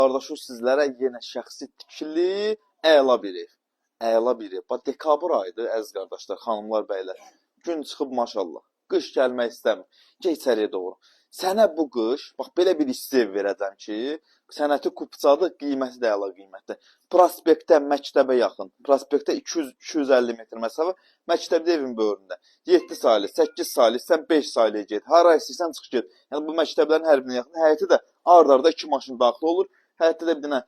Qardaşım sizlərə yenə şəxsi tikili əla bir ev. Əla bir ev. Bax, dekabr ayıdır, əziz qardaşlar, xanımlar, bəylər. Gün çıxıb maşallah. Qış gəlmək istəmir. Gəl içəriyə doğru. Sənə bu qış, bax, belə bir hissi verəcəm ki, sənəti kupçadır, qiyməti də əla qiymətdir. Prospektə, məktəbə yaxın. Prospektə 200-250 metr məsafə, məktəbdə evin böyründə. 7 saylı, 8 saylı, sən 5 saylıya get. Hara istəyirsən çıx get. Yəni bu məktəblərin hər birinə yaxın. Həyəti də ard-arda 2 maşın daxil olur. Həyətdə də bir dənə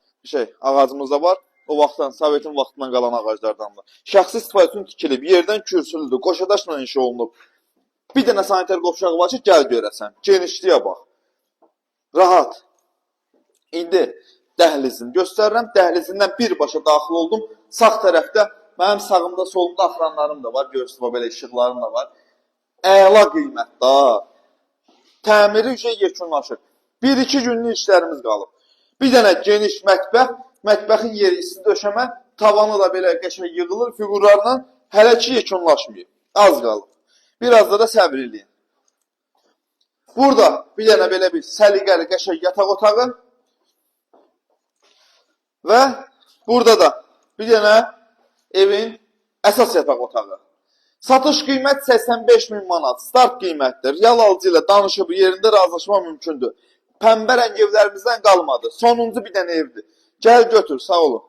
ağacımız da var. O vaxtdan, Sovetin vaxtından qalan ağaclardandır. Şəxsi istifadə üçün tikilib, yerdən kürsülüdür, qoşadaşla inşa olunub. Bir dənə sanitar qovşağı var ki, gəl görəsən. Genişliyə bax. Rahat. İndi dəhlizini göstərirəm. Dəhlizindən birbaşa daxil oldum. Sağ tərəfdə, mənim sağımda, solumda axranlarım da var. Görürsünüz, belə işıqlarım da var. Əla qiymətdə. Təmiri yekunlaşır. 1-2 günlük işlərimiz qalıb. Bir dənə geniş mətbəx, mətbəxin yeri isti döşəmə, tavanı da belə qəşəng yığılır, fiqurlarla hələ ki yekunlaşmıyor. Az qalıb. Birazda da səbir eləyin. Burada bir dənə belə bir səliqəli qəşəng yataq otağı və burada da bir dənə evin əsas yataq otağı. Satış qiymət 85.000 manat, start qiymətdir. Real alıcı ilə danışıb yerində razılaşma mümkündür. Pəmbə rəng evlərimizdən qalmadı. Sonuncu bir dənə evdir. Gəl götür, sağ olun.